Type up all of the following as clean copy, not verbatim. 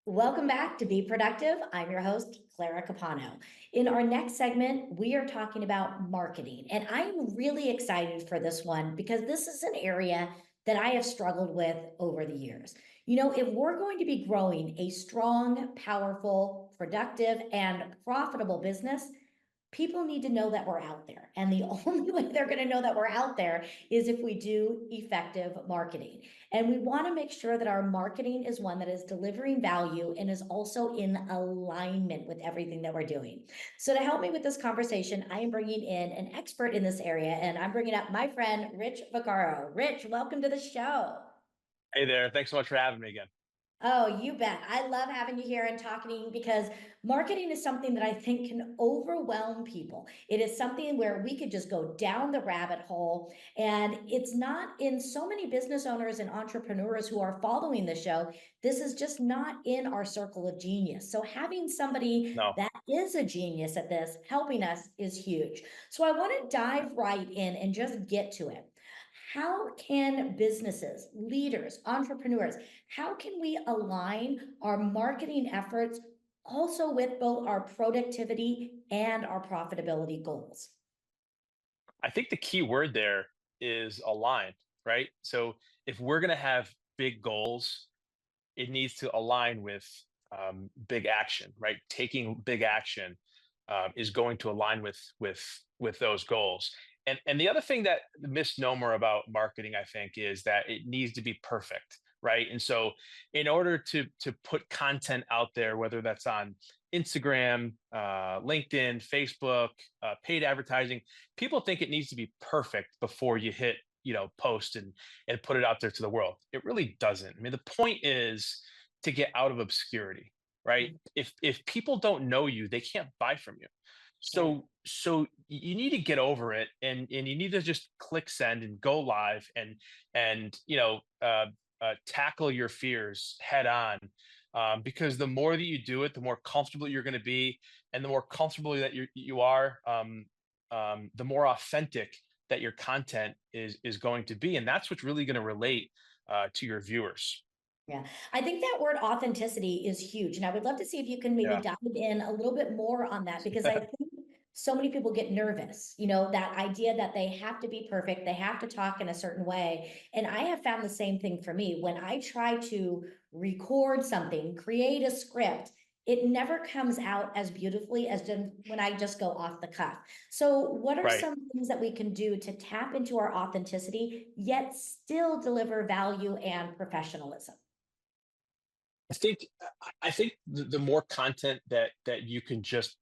Welcome back to Be Productive. I'm your host, Clara Capano. In our next segment, we are talking about marketing. And I'm really excited for this one because this is an area that I have struggled with over the years. If we're going to be growing a strong, powerful, productive, and profitable business, people need to know that we're out there. And the only way they're going to know that we're out there is if we do effective marketing. And we want to make sure that our marketing is one that is delivering value and is also in alignment with everything that we're doing. So, to help me with this conversation, I am bringing in an expert in this area, and I'm bringing up my friend, Rich Varrato. Rich, welcome to the show. Hey there. Thanks so much for having me again. Oh, you bet. I love having you here and talking because marketing is something that I think can overwhelm people. It is something where we could just go down the rabbit hole. And it's not in so many business owners and entrepreneurs who are following the show. This is just not in our circle of genius. So having somebody No, that is a genius at this helping us is huge. So I want to dive right in and just get to it. How can businesses, leaders, entrepreneurs, how can we align our marketing efforts also with both our productivity and our profitability goals? I think the key word there is aligned, right? So if we're going to have big goals, it needs to align with big action, right? Taking big action is going to align with those goals. And the other thing that the misnomer about marketing, I think, is that it needs to be perfect, right? And so, in order to put content out there, whether that's on Instagram, LinkedIn, Facebook, paid advertising, people think it needs to be perfect before you hit post and put it out there to the world. It really doesn't. I mean, the point is to get out of obscurity, right? Mhm. If people don't know you, they can't buy from you. Right. So you need to get over it, and you need to just click send and go live and tackle your fears head on, because the more that you do it, the more comfortable you're going to be, and the more comfortable that you are, the more authentic that your content is going to be, and that's what's really going to relate to your viewers. Yeah. I think that word authenticity is huge. And I would love to see if you can maybe Yeah. dive in a little bit more on that because I think so many people get nervous, that idea that they have to be perfect, they have to talk in a certain way. And I have found the same thing for me. When I try to record something, create a script, it never comes out as beautifully as when I just go off the cuff. So, what are Right. some things that we can do to tap into our authenticity, yet still deliver value and professionalism? I think the more content that you can just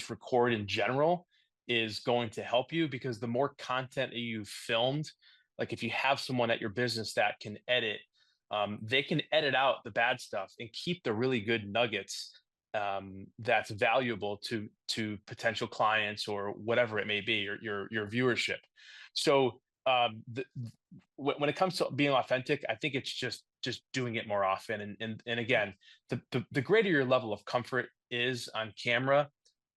record in general is going to help you, because the more content that you've filmed, like if you have someone at your business that can edit, they can edit out the bad stuff and keep the really good nuggets, that's valuable to potential clients or whatever it may be, or your viewership. So when it comes to being authentic, I think it's just doing it more often, and again, the greater your level of comfort is on camera,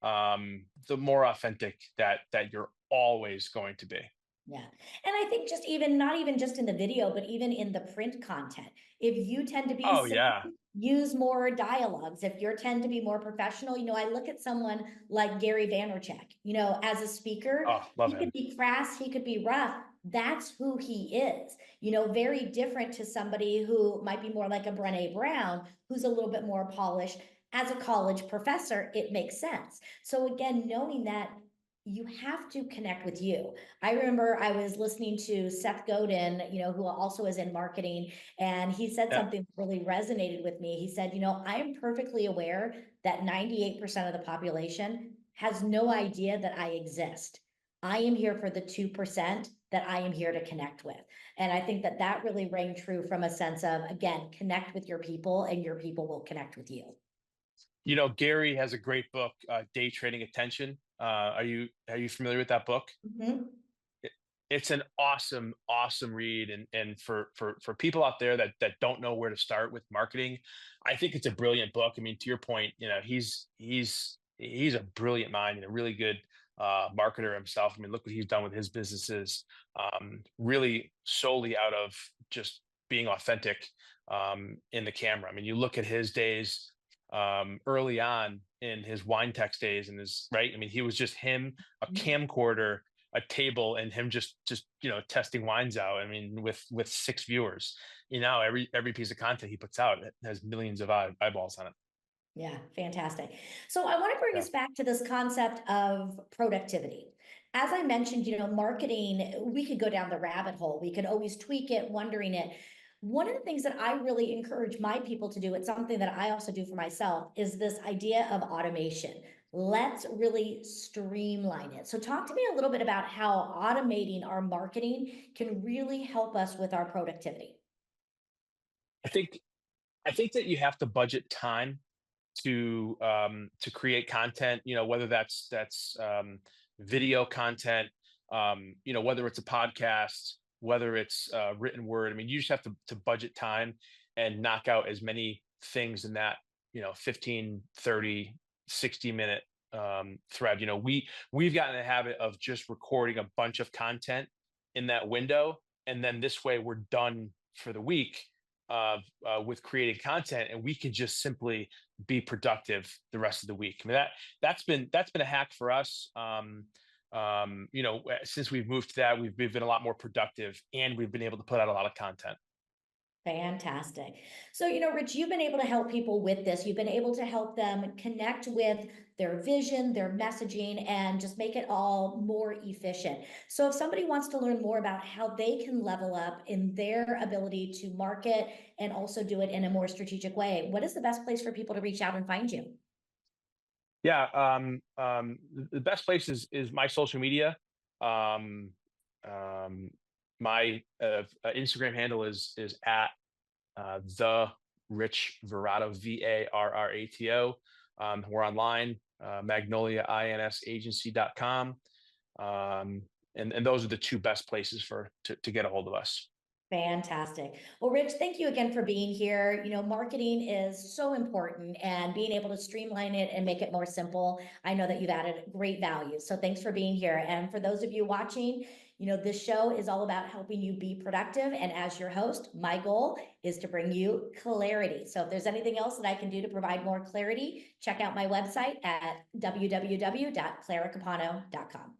the more authentic that you're always going to be. Yeah. And I think just even not even just in the video, but even in the print content, if you tend to be Oh silly, yeah. use more dialogues. If you tend to be more professional, I look at someone like Gary Vaynerchuk, as a speaker, Oh, love he could him. be crass, he could be rough. That's who he is, very different to somebody who might be more like a Brené Brown, who's a little bit more polished. As a college professor, it makes sense. So again, knowing that you have to connect with you. I remember I was listening to Seth Godin, who also is in marketing, and he said Yeah. something that really resonated with me. He said, I am perfectly aware that 98% of the population has no idea that I exist. I am here for the 2% that I am here to connect with. And I think that that really rang true from a sense of, again, connect with your people and your people will connect with you. Gary has a great book, Day Trading Attention. Are you familiar with that book? Mhm. It- it's an awesome read, and for people out there that don't know where to start with marketing, I think it's a brilliant book. I mean, to your point, he's a brilliant mind and a really good marketer himself. I mean, look what he's done with his businesses, really solely out of just being authentic in the camera. I mean, you look at his days early on in his wine text days and his right. I mean, he was just him, a camcorder, a table, and him just testing wines out. I mean, with 6 viewers. Every piece of content he puts out it has millions of eyeballs on it. Yeah, fantastic. So I want to bring Yeah. us back to this concept of productivity. As I mentioned, marketing, we could go down the rabbit hole. We could always tweak it, wondering it. One of the things that I really encourage my people to do, it's something that I also do for myself, is this idea of automation. Let's really streamline it. So talk to me a little bit about how automating our marketing can really help us with our productivity. I think I think that you have to budget time to create content. Whether that's video content, whether it's a podcast, whether it's written word. I mean, you just have to budget time and knock out as many things in that 15, 30, 60 minute thread. We've gotten in the habit of just recording a bunch of content in that window, and then this way we're done for the week with creating content, and we can just simply be productive the rest of the week. I mean, that's been a hack for us. Since we've moved to that, we've been a lot more productive, and we've been able to put out a lot of content. Fantastic. So, Rich, you've been able to help people with this. You've been able to help them connect with their vision, their messaging, and just make it all more efficient. So, if somebody wants to learn more about how they can level up in their ability to market and also do it in a more strategic way, what is the best place for people to reach out and find you? Yeah, the best place is my social media. Um, um, my Instagram handle is at the Rich Varrato, Varrato. We're online, Magnolia insagency.com. And those are the two best places to get a hold of us. Fantastic. Well, Rich, thank you again for being here. Marketing is so important and being able to streamline it and make it more simple. I know that you've added great value. So thanks for being here. And for those of you watching, this show is all about helping you be productive. And as your host, my goal is to bring you clarity. So if there's anything else that I can do to provide more clarity, check out my website at www.claracapano.com.